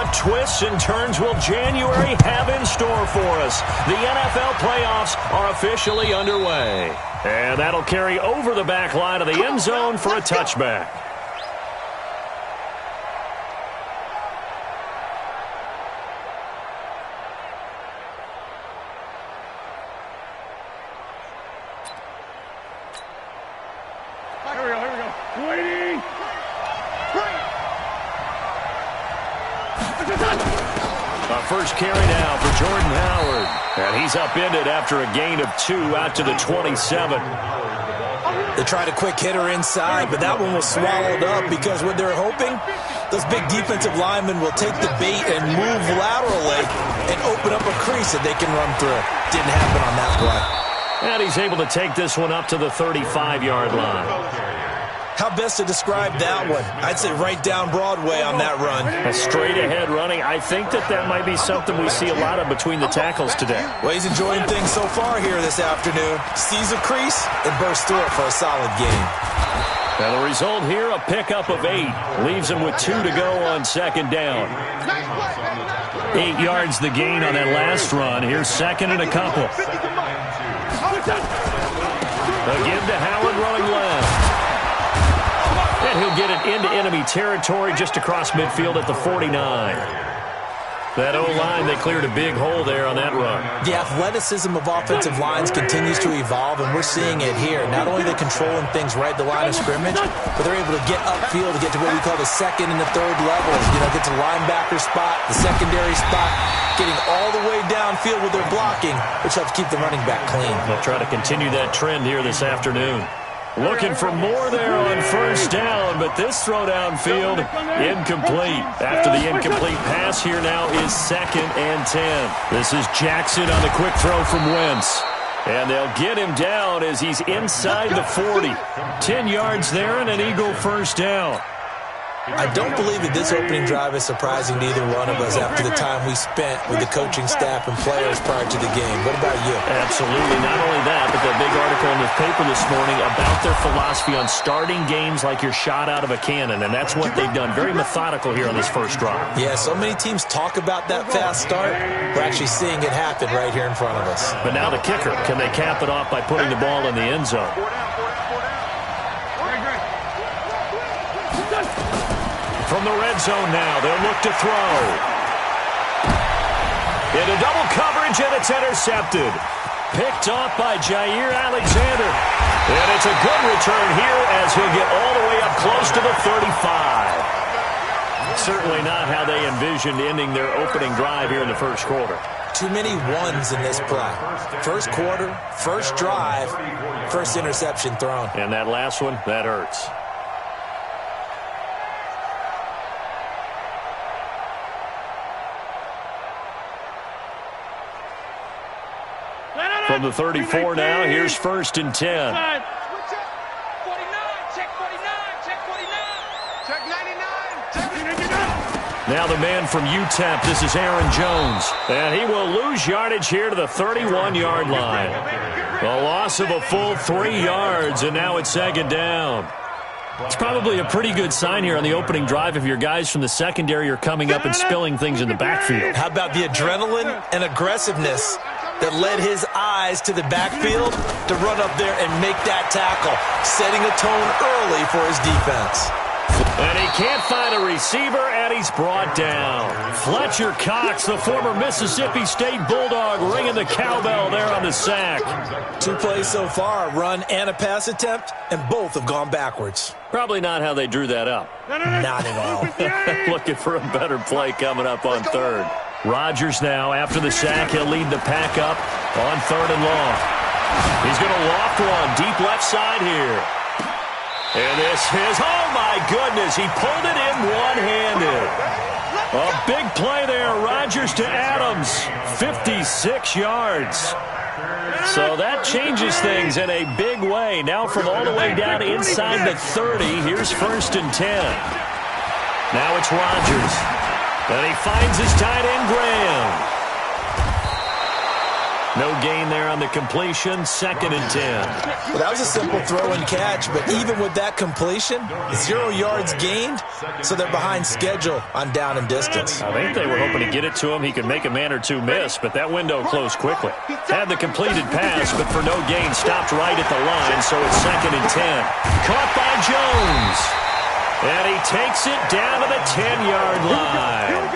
What twists and turns will January have in store for us? The NFL playoffs are officially underway. And that'll carry over the back line of the end zone for a touchback. First carry now for Jordan Howard. And he's upended after a gain of 2 out to the 27. They tried a quick hitter inside, but that one was swallowed up because what they're hoping, those big defensive linemen will take the bait and move laterally and open up a crease that they can run through. Didn't happen on that play. And he's able to take this one up to the 35-yard line. How best to describe that one? I'd say right down Broadway on that run. A straight-ahead running. I think that might be something we see a lot of between the tackles today. Well, he's enjoying things so far here this afternoon. Sees a crease and bursts through it for a solid gain. And the result here, a pickup of 8. Leaves him with 2 to go on second down. 8 yards the gain on that last run. Here's second and a couple. Again to Howard running left. And he'll get it into enemy territory just across midfield at the 49. That O-line, they cleared a big hole there on that run. The athleticism of offensive lines continues to evolve, and we're seeing it here. Not only are they controlling things right at the line of scrimmage, but they're able to get upfield to get to what we call the second and the third levels. You know, get to linebacker spot, the secondary spot, getting all the way downfield with their blocking, which helps keep the running back clean. They'll try to continue that trend here this afternoon. Looking for more there on first down, but this throw downfield, incomplete. After the incomplete pass, here now is second and 10. This is Jackson on the quick throw from Wentz. And they'll get him down as he's inside the 40. 10 yards there and an Eagle first down. I don't believe that this opening drive is surprising to either one of us after the time we spent with the coaching staff and players prior to the game. What about you? Absolutely. Not only that, but the big article in the paper this morning about their philosophy on starting games like you're shot out of a cannon, and that's what they've done. Very methodical here on this first drive. Yeah, so many teams talk about that fast start. We're actually seeing it happen right here in front of us. But now the kicker. Can they cap it off by putting the ball in the end zone? From the red zone now, they'll look to throw. Into double coverage, and it's intercepted. Picked off by Jair Alexander. And it's a good return here as he'll get all the way up close to the 35. Certainly not how they envisioned ending their opening drive here in the first quarter. Too many ones in this play. First quarter, first drive, first interception thrown. And that last one, that hurts. From the 34 now, here's first and 10. Check 49, check 49, check 49. Check 99, check 99. Now the man from UTEP, this is Aaron Jones. And he will lose yardage here to the 31-yard line. A loss of a full 3 yards, and now it's second down. It's probably a pretty good sign here on the opening drive if your guys from the secondary are coming up and spilling things in the backfield. How about the adrenaline and aggressiveness that led his eyes to the backfield to run up there and make that tackle, setting a tone early for his defense. And he can't find a receiver, and he's brought down. Fletcher Cox, the former Mississippi State Bulldog, ringing the cowbell there on the sack. 2 plays so far, a run and a pass attempt, and both have gone backwards. Probably not how they drew that up. Not at all. Looking for a better play coming up on third. Rodgers now, after the sack, he'll lead the pack up on third and long. He's going to loft one deep left side here. And this is, oh my goodness, he pulled it in one-handed. A big play there, Rodgers to Adams, 56 yards. So that changes things in a big way. Now from all the way down inside the 30, here's first and 10. Now it's Rodgers. And he finds his tight end, Graham. No gain there on the completion, 2nd and 10. Well, that was a simple throw and catch, but even with that completion, 0 yards gained, so they're behind schedule on down and distance. I think they were hoping to get it to him. He could make a man or two miss, but that window closed quickly. Had the completed pass, but for no gain, stopped right at the line, so it's 2nd and 10. Caught by Jones. And he takes it down to the 10-yard line.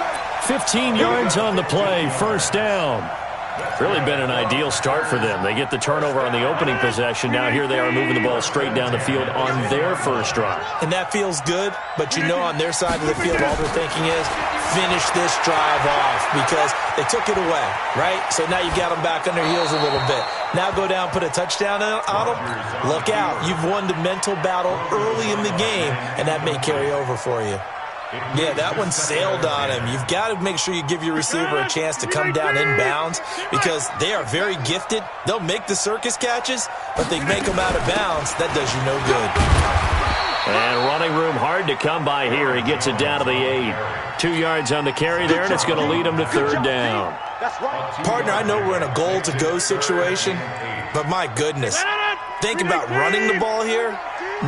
15 yards on the play, 1st down. Really been an ideal start for them. They get the turnover on the opening possession. Now here they are moving the ball straight down the field on their first drive. And that feels good, but you know on their side of the field all they're thinking is finish this drive off because they took it away, right? So now you've got them back on their heels a little bit. Now go down, put a touchdown on them. Look out. You've won the mental battle early in the game, and that may carry over for you. Yeah, that one sailed on him. You've got to make sure you give your receiver a chance to come down inbounds because they are very gifted. They'll make the circus catches, but they make them out of bounds. That does you no good. And running room hard to come by here. He gets it down to the 8. 2 yards on the carry there, and it's going to lead him to 3rd down. Partner, I know we're in a goal-to-go situation, but my goodness. Think about running the ball here.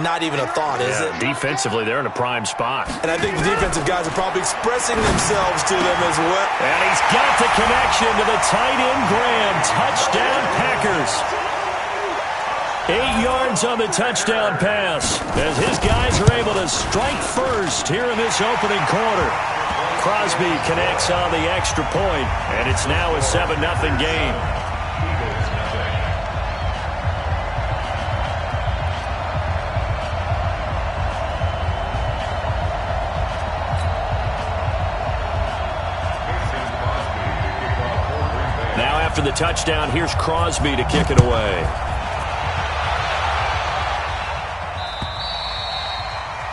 Not even a thought, is it? Defensively, they're in a prime spot. And I think the defensive guys are probably expressing themselves to them as well. And he's got the connection to the tight end, Graham. Touchdown, Packers. 8 yards on the touchdown pass as his guys are able to strike first here in this opening quarter. Crosby connects on the extra point, and it's now a 7-0 game. After the touchdown, here's Crosby to kick it away.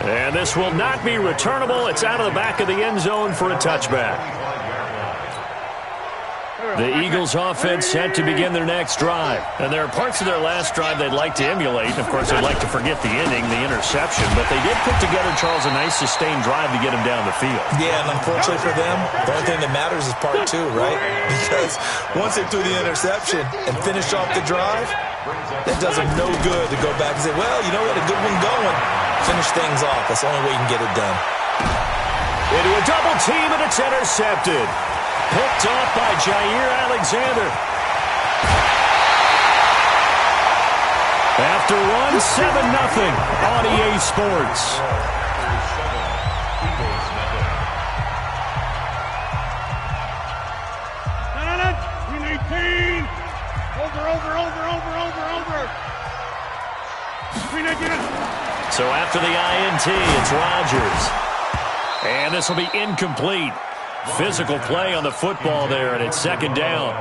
And this will not be returnable. It's out of the back of the end zone for a touchback. The Eagles offense set to begin their next drive. And there are parts of their last drive they'd like to emulate. Of course, they'd like to forget the inning, the interception. But they did put together, Charles, a nice sustained drive to get him down the field. Yeah, and unfortunately for them, the only thing that matters is part 2, right? Because once they threw the interception and finished off the drive, that does them no good to go back and say, well, you know what, a good one going. Finish things off. That's the only way you can get it done. Into a double team, and it's intercepted. Picked off by Jair Alexander. After one, 7-0 on EA Sports. So after the INT, it's Rodgers. And this will be incomplete. Physical play on the football there, and it's 2nd down.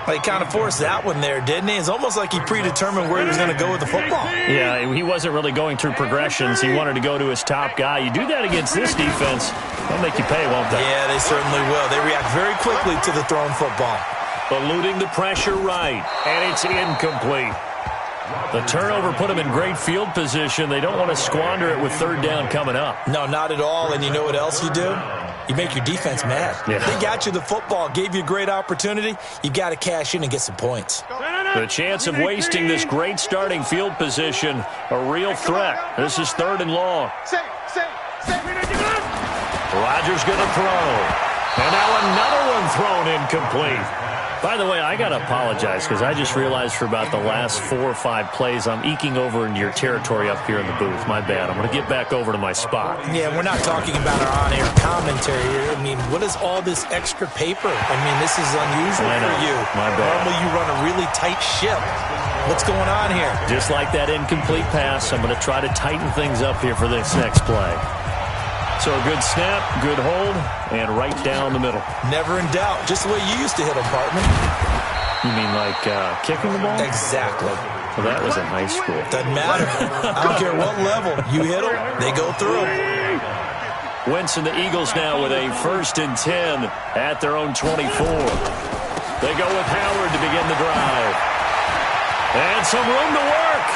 Well, he kind of forced that one there, didn't he? It's almost like he predetermined where he was going to go with the football. Yeah, he wasn't really going through progressions. He wanted to go to his top guy. You do that against this defense, they'll make you pay, won't they? Yeah, they certainly will. They react very quickly to the thrown football. Eluding the pressure right, and it's incomplete. The turnover put them in great field position. They don't want to squander it with 3rd down coming up. No, not at all. And you know what else you do? You make your defense mad. Yeah. They got you the football, gave you a great opportunity. You got to cash in and get some points. The chance of wasting this great starting field position, a real threat. This is 3rd and long. Rodgers going to throw. And now another one thrown incomplete. By the way, I got to apologize because I just realized for about the last 4 or 5 plays, I'm eking over into your territory up here in the booth. My bad. I'm going to get back over to my spot. Yeah, we're not talking about our on-air commentary here. I mean, what is all this extra paper? I mean, this is unusual for you. My bad. Normally you run a really tight ship. What's going on here? Just like that incomplete pass, I'm going to try to tighten things up here for this next play. So a good snap, good hold, and right down the middle. Never in doubt. Just the way you used to hit them, partner. You mean like kicking the ball? Exactly. Well, that was in high school. Doesn't matter. I don't care what level. You hit them, they go through. Wentz and the Eagles now with a 1st and 10 at their own 24. They go with Howard to begin the drive. And some room to work.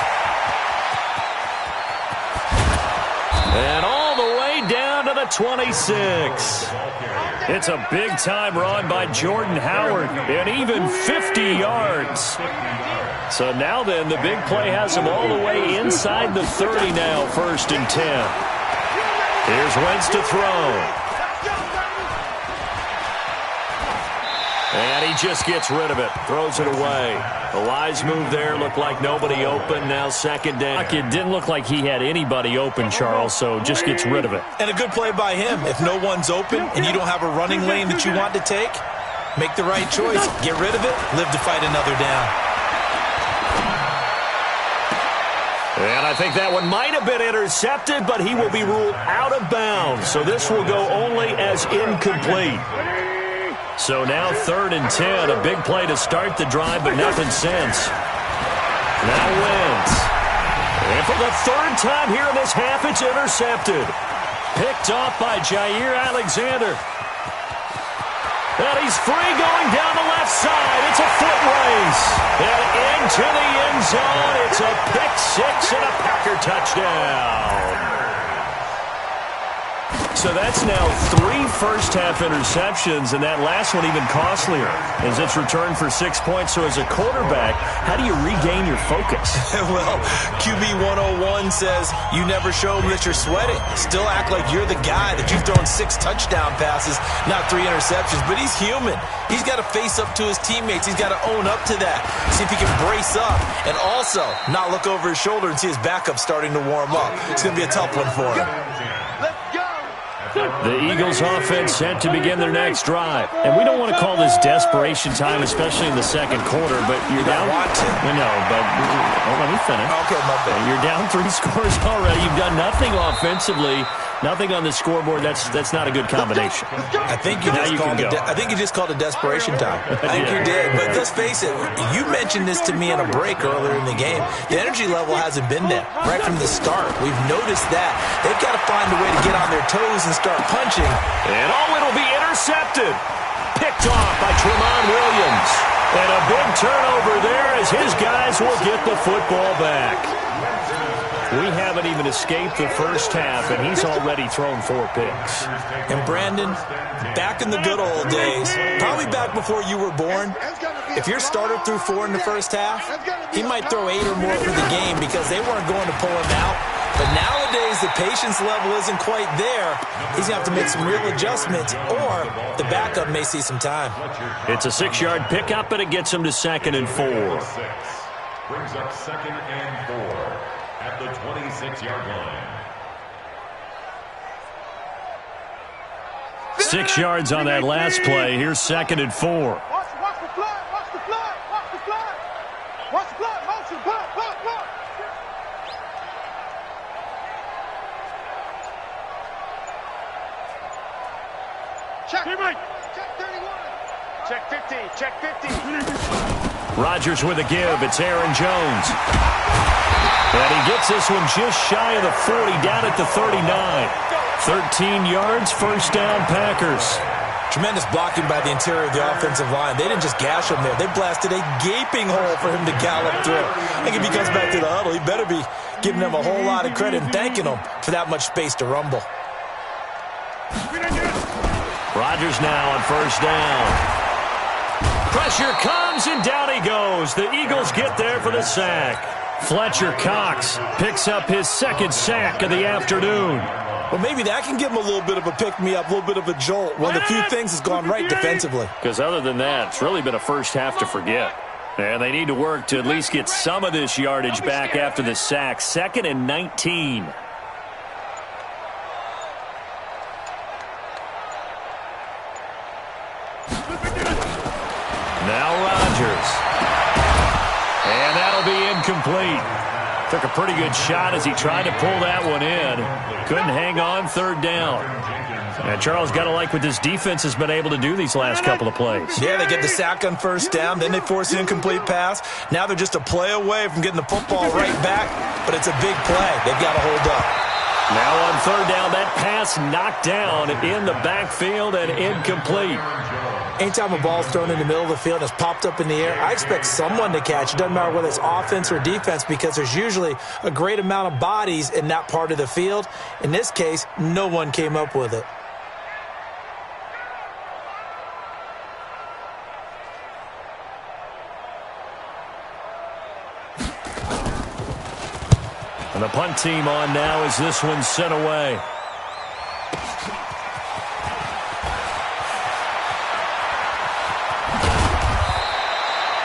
And all the way down to the 26. It's a big-time run by Jordan Howard, and even 50 yards. So now then, the big play has him all the way inside the 30 now, 1st and 10. Here's Wentz to throw. And he just gets rid of it, throws it away. A wise move there, looked like nobody open, now 2nd down. It didn't look like he had anybody open, Charles, so just gets rid of it. And a good play by him. If no one's open and you don't have a running lane that you want to take, make the right choice. Get rid of it, live to fight another down. And I think that one might have been intercepted, but he will be ruled out of bounds. So this will go only as incomplete. So now 3rd and 10, a big play to start the drive, but nothing since. Now Wentz. And for the 3rd time here in this half, it's intercepted. Picked off by Jair Alexander. And he's free going down the left side. It's a foot race. And into the end zone. It's a pick 6 and a Packer touchdown. So that's now 3 first-half interceptions, and that last one even costlier as it's returned for 6 points. So as a quarterback, how do you regain your focus? Well, QB 101 says you never show them that you're sweating. Still act like you're the guy, that you've thrown 6 touchdown passes, not 3 interceptions. But he's human. He's got to face up to his teammates. He's got to own up to that. See if he can brace up and also not look over his shoulder and see his backup starting to warm up. It's going to be a tough one for him. The Eagles offense set to begin their next drive. And we don't want to call this desperation time, especially in the 2nd quarter, but you're down. Want to. No, but let me finish. Okay, my bad. You're down 3 scores already. You've done nothing offensively, nothing on the scoreboard. That's not a good combination. I think you just called it desperation time. I think you did. But let's face it, you mentioned this to me in a break earlier in the game. The energy level hasn't been there right from the start. We've noticed that. They've got to find a way to get on their toes and start punching. And it'll be intercepted. Picked off by Tramon Williams. And a big turnover there as his guys will get the football back. We haven't even escaped the first half, and he's already thrown 4 picks. And Brandon, back in the good old days, probably back before you were born, if your starter threw 4 in the first half, he might throw 8 or more for the game because they weren't going to pull him out. But nowadays, the patience level isn't quite there. He's going to have to make some real adjustments, or the backup may see some time. It's a 6-yard pickup, and it gets him to 2nd and 4. Brings up 2nd and 4 at the 26-yard line. 6 yards on that last play. Here's 2nd and 4. Watch the fly, watch the fly, watch the fly. Watch the fly, motion, block. Check 31. Check 50, check 50. Rodgers with a give. It's Aaron Jones. And he gets this one just shy of the 40, down at the 39. 13 yards, 1st down, Packers. Tremendous blocking by the interior of the offensive line. They didn't just gash him there. They blasted a gaping hole for him to gallop through. I think if he comes back to the huddle, he better be giving them a whole lot of credit and thanking them for that much space to rumble. Rodgers now on 1st down. Pressure comes, and down he goes. The Eagles get there for the sack. Fletcher Cox picks up his 2nd sack of the afternoon. Well, maybe that can give him a little bit of a pick-me-up, a little bit of a jolt. One of the few things has gone right defensively. Because other than that, it's really been a first half to forget. And they need to work to at least get some of this yardage back after the sack. 2nd and 19. Now Rodgers. And that'll be incomplete. Took a pretty good shot as he tried to pull that one in. Couldn't hang on, 3rd down. And Charles, got to like what this defense has been able to do these last couple of plays. Yeah, they get the sack on 1st down, then they force an incomplete pass. Now they're just a play away from getting the football right back, but it's a big play. They've got to hold up. Now on 3rd down, that pass knocked down in the backfield and incomplete. Anytime a ball's thrown in the middle of the field and it's popped up in the air, I expect someone to catch. It doesn't matter whether it's offense or defense because there's usually a great amount of bodies in that part of the field. In this case, no one came up with it. And the punt team on now as this one's sent away.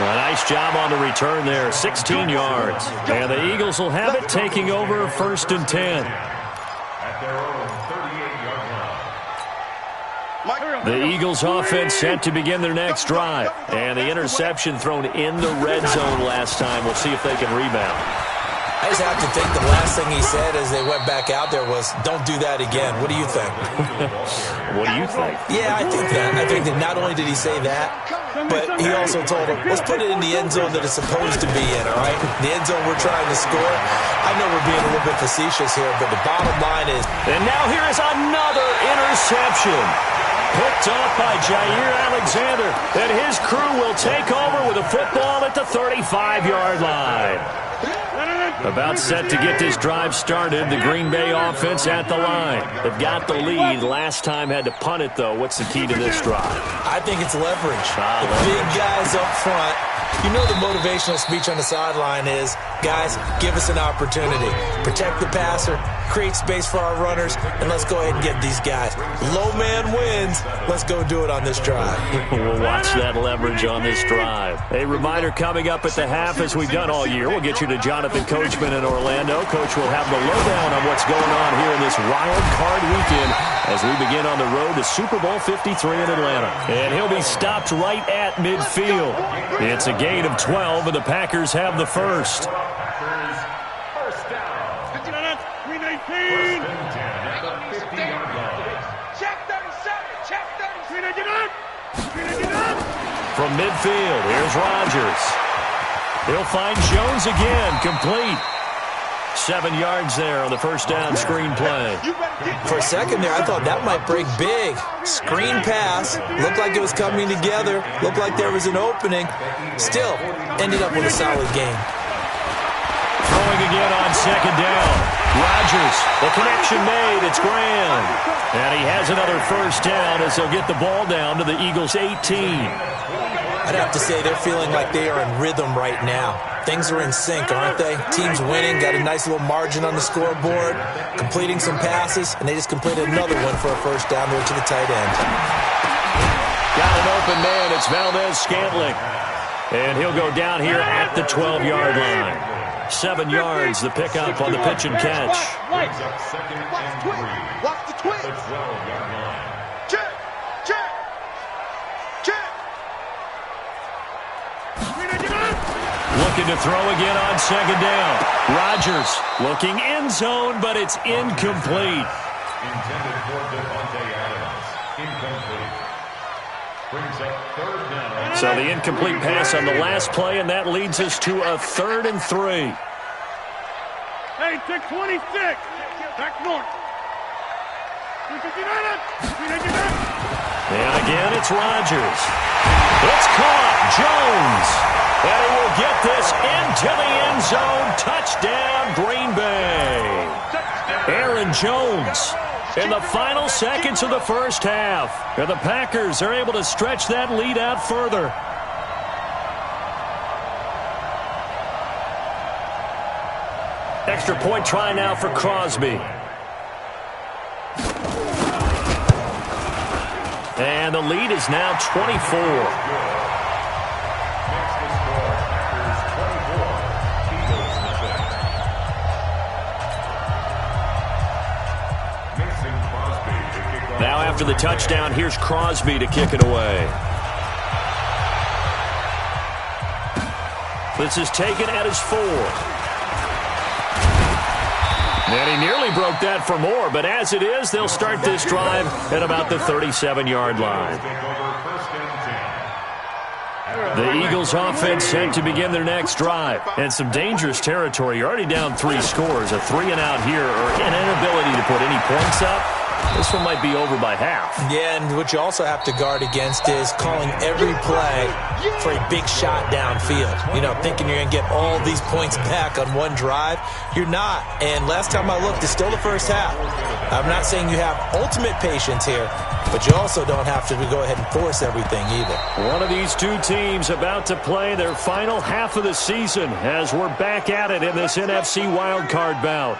A nice job on the return there, 16 yards. And the Eagles will have it, taking over 1st and 10. At their own 38-yard line. The Eagles offense set to begin their next drive. And the interception thrown in the red zone last time. We'll see if they can rebound. I just have to think the last thing he said as they went back out there was, don't do that again. What do you think? What do you think? Yeah, I think that not only did he say that, but he also told him, let's put it in the end zone that it's supposed to be in, all right? The end zone we're trying to score. I know we're being a little bit facetious here, but the bottom line is... And now here is another interception. Picked off by Jair Alexander. And his crew will take over with a football at the 35-yard line. About set to get this drive started. The Green Bay offense at the line. They've got the lead. Last time had to punt it, though. What's the key to this drive? I think it's leverage. The big guys up front. You know the motivational speech on the sideline is, guys, give us an opportunity. Protect the passer, create space for our runners, and let's go ahead and get these guys. Low man wins. Let's go do it on this drive. We'll watch that leverage on this drive. A reminder coming up at the half, as we've done all year. We'll get you to Jonathan Coachman in Orlando. Coach will have the lowdown on what's going on here in this wild card weekend as we begin on the road to Super Bowl 53 in Atlanta. And he'll be stopped right at midfield. It's a gain of 12, and the Packers have the first. Packers, first down. 319. First and 10 at the 50-yard line. Check 37. Check 37. From midfield, here's Rodgers. He'll find Jones again, complete. 7 yards there on the first down screen play. For a second there, I thought that might break big. Screen pass. Looked like it was coming together. Looked like there was an opening. Still, ended up with a solid game. Throwing again on second down. Rodgers, the connection made. It's Graham. And he has another first down as they'll get the ball down to the Eagles' 18. I'd have to say they're feeling like they are in rhythm right now. Things are in sync, aren't they? Team's winning, got a nice little margin on the scoreboard, completing some passes, and they just completed another one for a first down there to the tight end. Got an open man. It's Valdez-Scantling. And he'll go down here at the 12-yard line. 7 yards, the pickup on the pitch and catch. Brings up second and 3. Watch the twist. The 12-yard line. Check. Check. Check. Looking to throw again on second down. Rodgers looking end zone, but it's incomplete. Intended for Devontae Adams. Incomplete. Brings up third down. So the incomplete pass on the last play, and that leads us to a 3rd and 3. Hey, take 26. Back north. And again, it's Rodgers. It's caught. Jones. And he will get this into the end zone. Touchdown, Green Bay. Aaron Jones in the final seconds of the first half. And the Packers are able to stretch that lead out further. Extra point try now for Crosby. And the lead is now 24. Now after the touchdown, here's Crosby to kick it away. This is taken at his 4th. And he nearly broke that for more, but as it is, they'll start this drive at about the 37-yard line. The Eagles offense set to begin their next drive. And some dangerous territory. You're already down 3 scores. A 3-and-out here, or an inability to put any points up. This one might be over by half. Yeah, and what you also have to guard against is calling every play for a big shot downfield. You know, thinking you're going to get all these points back on one drive. You're not. And last time I looked, it's still the first half. I'm not saying you have ultimate patience here, but you also don't have to go ahead and force everything either. One of these two teams about to play their final half of the season as we're back at it in this NFC wildcard bout.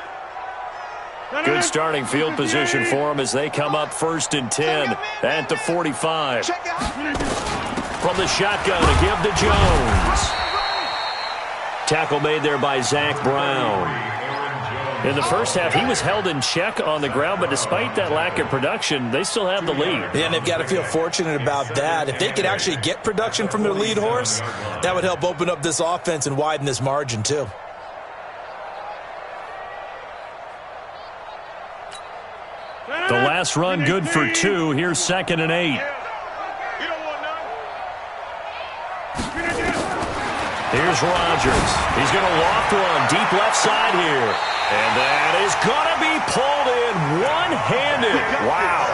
Good starting field position for them as they come up 1st and 10 at the 45. From the shotgun to give to Jones. Tackle made there by Zach Brown. In the first half, he was held in check on the ground, but despite that lack of production, they still have the lead. Yeah, and they've got to feel fortunate about that. If they could actually get production from their lead horse, that would help open up this offense and widen this margin too. The last run good for 2. Here's 2nd and 8. Here's Rodgers. He's going to loft one deep left side here. And that is going to be pulled in one-handed. Wow.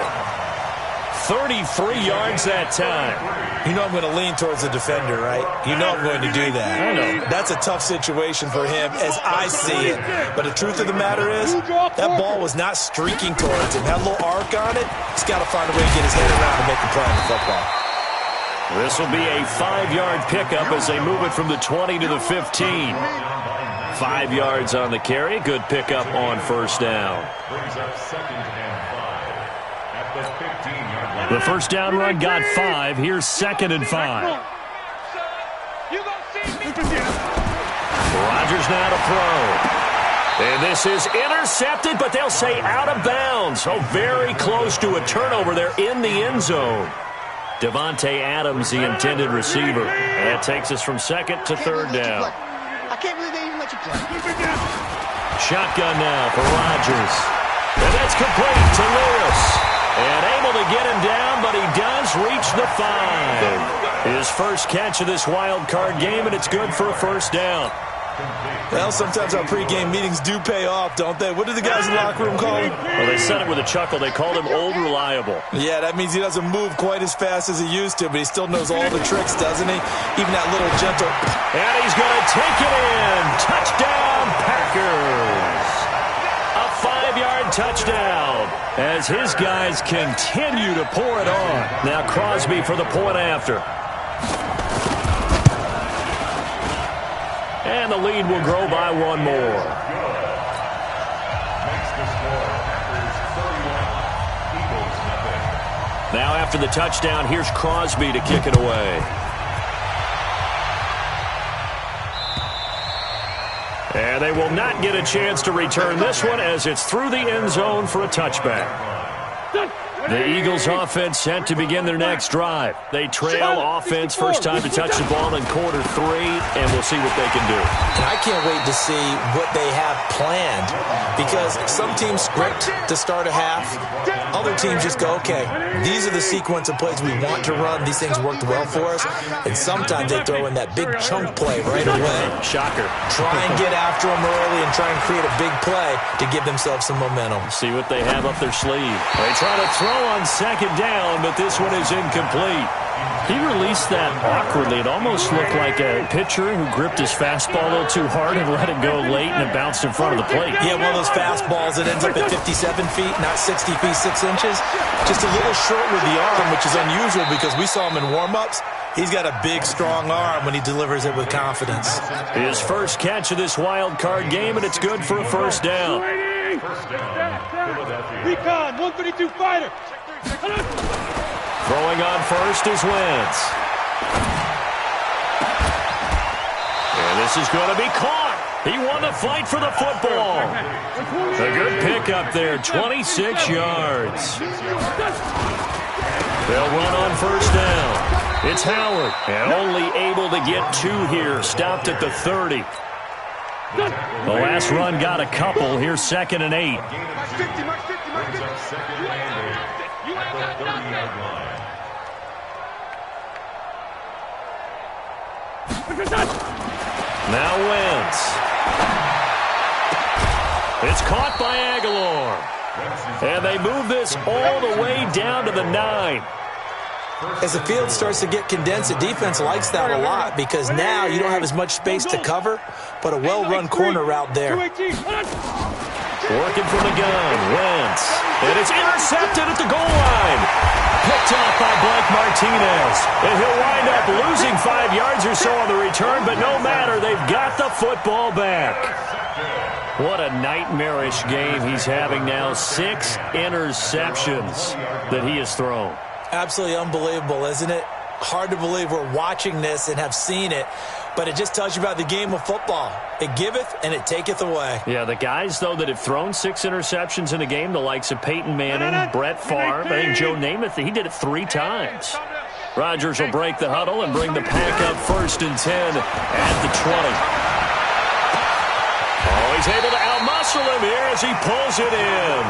33 yards that time. You know I'm going to lean towards the defender, right? You know I'm going to do that. I know. That's a tough situation for him as I see it. But the truth of the matter is, that ball was not streaking towards him. Had a little arc on it. He's got to find a way to get his head around and make a play on the football. This will be a 5-yard pickup as they move it from the 20 to the 15. 5 yards on the carry. Good pickup on 1st down. Brings up 2nd and 5 at the 15-yard line. The first down run got 5. Here's 2nd and 5. Rodgers now to throw. And this is intercepted, but they'll say out of bounds. So very close to a turnover there in the end zone. Devontae Adams, the intended receiver. And that takes us from 2nd to 3rd down. I can't believe they even let you play. Shotgun now for Rodgers. And that's complete to Lewis. And able to get him down, but he does reach the 5. His first catch of this wild card game, and it's good for a 1st down. Well, sometimes our pregame meetings do pay off, don't they? What do the guys in the locker room call him? Well, they said it with a chuckle. They called him Old Reliable. Yeah, that means he doesn't move quite as fast as he used to, but he still knows all the tricks, doesn't he? Even that little gentle... And he's going to take it in. Touchdown, Packers. A 5-yard touchdown as his guys continue to pour it on. Now Crosby for the point after. And the lead will grow by 1 more. Now after the touchdown, here's Crosby to kick it away. And they will not get a chance to return this one as it's through the end zone for a touchback. The Eagles offense set to begin their next drive. They trail offense, first time to touch the ball in quarter 3, and we'll see what they can do. And I can't wait to see what they have planned, because some teams script to start a half. Other teams just go, okay, these are the sequence of plays we want to run. These things worked well for us. And sometimes they throw in that big chunk play right away. Shocker. Try and get after them early and try and create a big play to give themselves some momentum. See what they have up their sleeve. They try to throw on 2nd down, but this one is incomplete. He released that awkwardly. It almost looked like a pitcher who gripped his fastball a little too hard and let it go late, and it bounced in front of the plate. Yeah, one of those fastballs that ends up at 57 feet, not 60 feet, 6 inches. Just a little short with the arm, which is unusual because we saw him in warm-ups. He's got a big, strong arm when he delivers it with confidence. His first catch of this wild card game, and it's good for a 1st down. Recon, 132 fighter. Throwing on first is Wentz. And this is going to be caught. He won the fight for the football. A good pickup there, 26 yards. They'll run on 1st down. It's Howard, and only able to get 2 here, stopped at the 30. The last run got a couple. Here's 2nd and 8. Now Wentz. It's caught by Aguilar. And they move this all the way down to the 9. As the field starts to get condensed, the defense likes that a lot because now you don't have as much space to cover, but a well-run corner route there. Working from the gun, Wentz. And it's intercepted at the goal line. Picked off by Blake Martinez. And he'll wind up losing 5 yards or so on the return, but no matter, they've got the football back. What a nightmarish game he's having now. 6 interceptions that he has thrown. Absolutely unbelievable, isn't it? Hard to believe we're watching this and have seen it, but it just tells you about the game of football. It giveth and it taketh away. Yeah, the guys, though, that have thrown 6 interceptions in a game, the likes of Peyton Manning, Brett Favre, I think Joe Namath, he did it 3 times. Rodgers will break the huddle and bring the pack up 1st and 10 at the 20. Oh, he's able to outmuscle him here as he pulls it in.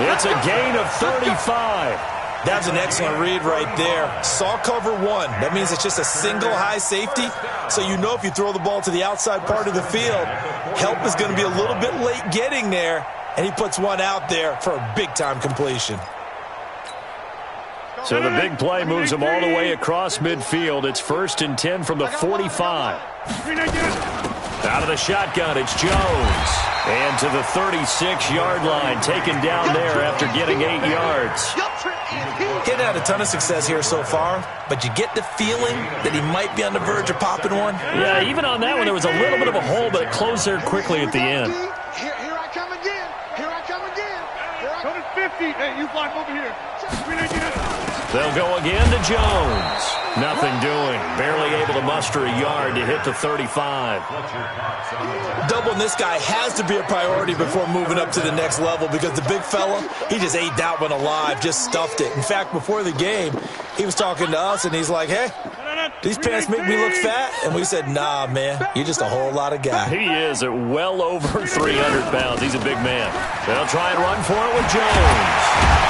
It's a gain of 35. That's an excellent read right there. Saw cover 1. That means it's just a single high safety. So you know if you throw the ball to the outside part of the field, help is going to be a little bit late getting there. And he puts one out there for a big-time completion. So the big play moves him all the way across midfield. It's 1st and 10 from the 45. Out of the shotgun, it's Jones. And to the 36-yard line, taken down there after getting 8 yards. Getting had a ton of success here so far, but you get the feeling that he might be on the verge of popping one. Yeah, even on that one, there was a little bit of a hole, but it closed there quickly at the end. Here I come again. Here I come again. Come at 50. Hey, you block over here. They'll go again to Jones. Nothing doing. Barely able to muster a yard to hit the 35. Doubling this guy has to be a priority before moving up to the next level because the big fella, he just ate that one alive, just stuffed it. In fact, before the game, he was talking to us, and he's like, hey, these pants make me look fat? And we said, nah, man, you're just a whole lot of guy. He is at well over 300 pounds. He's a big man. They'll try and run for it with Jones.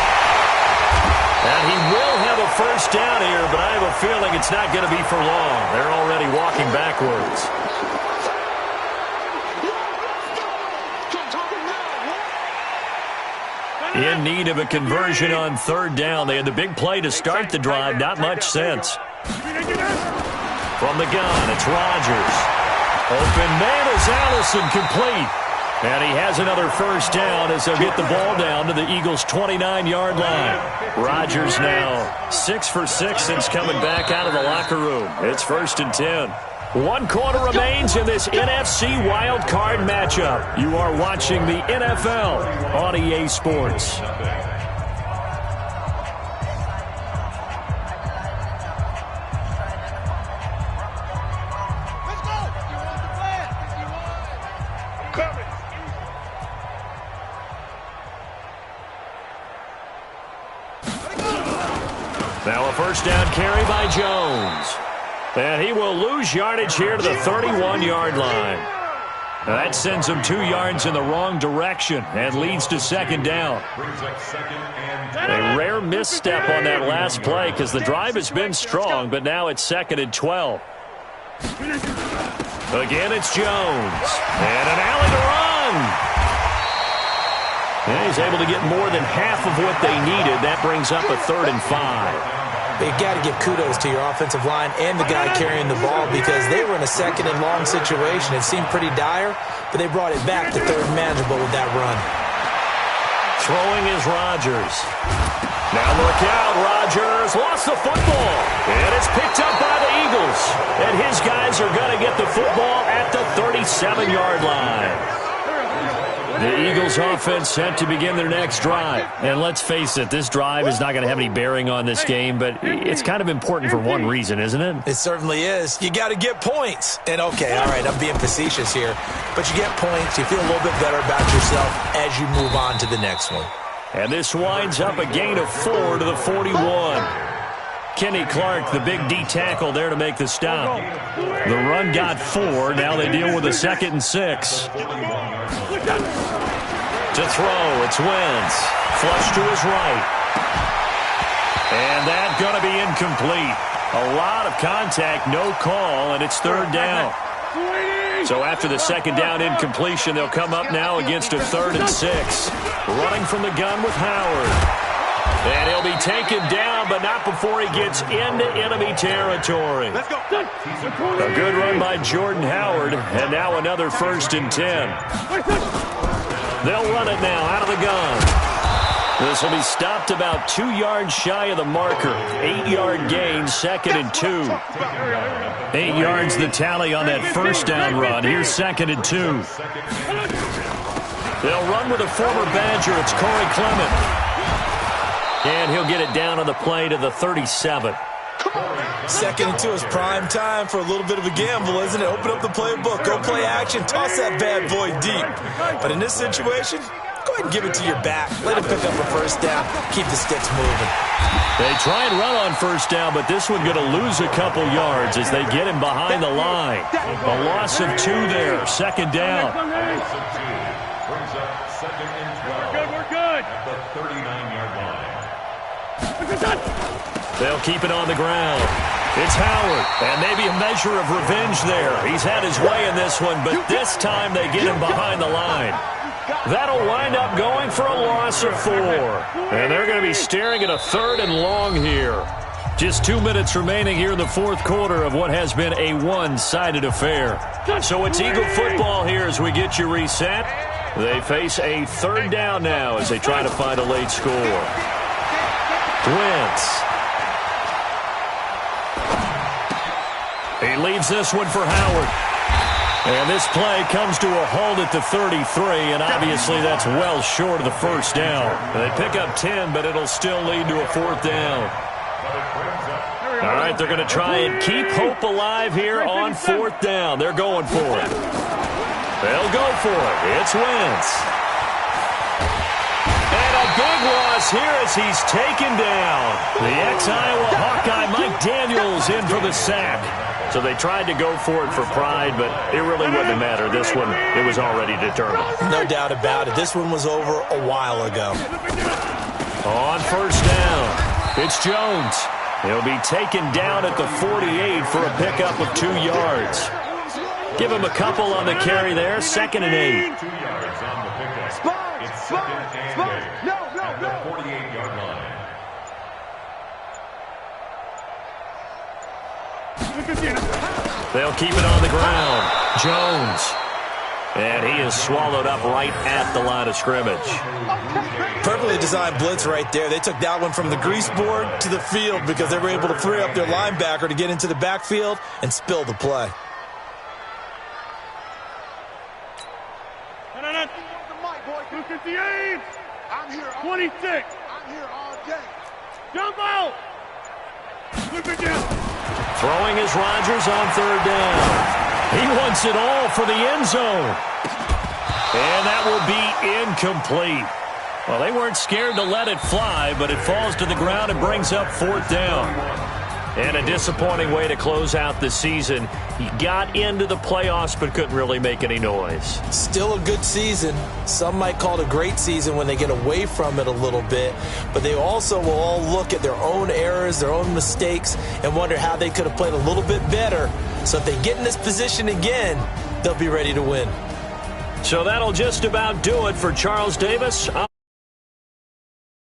And he will have a 1st down here, but I have a feeling it's not going to be for long. They're already walking backwards. In need of a conversion on 3rd down. They had the big play to start the drive. Not much sense. From the gun, it's Rodgers. Open man is Allison, complete. And he has another 1st down as they'll get the ball down to the Eagles' 29-yard line. Rodgers now 6 for 6 since coming back out of the locker room. It's 1st and 10. 1 quarter remains in this NFC Wild Card matchup. You are watching the NFL on EA Sports. Now a 1st down carry by Jones. And he will lose yardage here to the 31-yard line. Now that sends him 2 yards in the wrong direction and leads to 2nd down. A rare misstep on that last play because the drive has been strong, but now it's 2nd and 12. Again, it's Jones. And an alley to run. And he's able to get more than half of what they needed. That brings up a 3rd and 5. You got to give kudos to your offensive line and the guy carrying the ball because they were in a 2nd and long situation. It seemed pretty dire, but they brought it back to 3rd manageable with that run. Throwing is Rodgers. Now look out, Rodgers lost the football. And it's picked up by the Eagles. And his guys are going to get the football at the 37-yard line. The Eagles offense set to begin their next drive. And let's face it, this drive is not going to have any bearing on this game, but it's kind of important for one reason, isn't it? It certainly is. You got to get points. And okay, all right, I'm being facetious here, but you get points, you feel a little bit better about yourself as you move on to the next one. And this winds up a gain of 4 to the 41. Kenny Clark, the big D tackle there to make the stop. The run got 4. Now they deal with a 2nd and 6. To throw, it's Wentz. Flush to his right. And that's going to be incomplete. A lot of contact, no call, and it's 3rd down. So after the 2nd down incompletion, they'll come up now against a 3rd and 6. Running from the gun with Howard. And he'll be taken down, but not before he gets into enemy territory. A good run by Jordan Howard, and now another 1st and 10. They'll run it now out of the gun. This will be stopped about 2 yards shy of the marker. 8-yard gain, 2nd and 2. 8 yards the tally on that first down run. Here's 2nd and 2. They'll run with a former Badger. It's Corey Clement. And he'll get it down on the play to the 37. 2nd and 2 is prime time for a little bit of a gamble, isn't it? Open up the playbook, go play action, toss that bad boy deep. But in this situation, go ahead and give it to your back. Let him pick up a first down. Keep the sticks moving. They try and run on first down, but this one going to lose a couple yards as they get him behind the line. A loss of 2 there, 2nd down. Brings up 2nd and 12. We're good. At the 39-yard line. They'll keep it on the ground. It's Howard, and maybe a measure of revenge there. He's had his way in this one, but this time they get him behind the line. That'll wind up going for a loss of 4. And they're going to be staring at a 3rd and long here. Just 2 minutes remaining here in the 4th quarter of what has been a one-sided affair. So it's Eagle football here as we get you reset. They face a 3rd down now as they try to find a late score. Wentz. He leaves this one for Howard. And this play comes to a halt at the 33, and obviously that's well short of the first down. They pick up 10, but it'll still lead to a 4th down. All right, they're going to try and keep hope alive here on 4th down. They're going for it. They'll go for it. It's Wentz. And a big loss here as he's taken down. The ex-Iowa Hawkeye Mike Daniels in for the sack. So they tried to go for it for pride, but it really wouldn't matter. This one, it was already determined. No doubt about it. This one was over a while ago. On first down, it's Jones. He'll be taken down at the 48 for a pickup of 2 yards. Give him a couple on the carry there, 2nd and 8. 2 yards on the pickup. It's 2nd and 8. At the 48-yard line. They'll keep it on the ground. Jones. And he is swallowed up right at the line of scrimmage. Perfectly designed blitz right there. They took that one from the grease board to the field because they were able to free up their linebacker to get into the backfield and spill the play. Look at the 8. I'm here. 26. I'm here all day. Jump out. Look at you. Throwing is Rodgers on 3rd down. He wants it all for the end zone. And that will be incomplete. Well, they weren't scared to let it fly, but it falls to the ground and brings up 4th down. And a disappointing way to close out the season. He got into the playoffs but couldn't really make any noise. Still a good season. Some might call it a great season when they get away from it a little bit. But they also will all look at their own errors, their own mistakes, and wonder how they could have played a little bit better. So if they get in this position again, they'll be ready to win. So that'll just about do it for Charles Davis.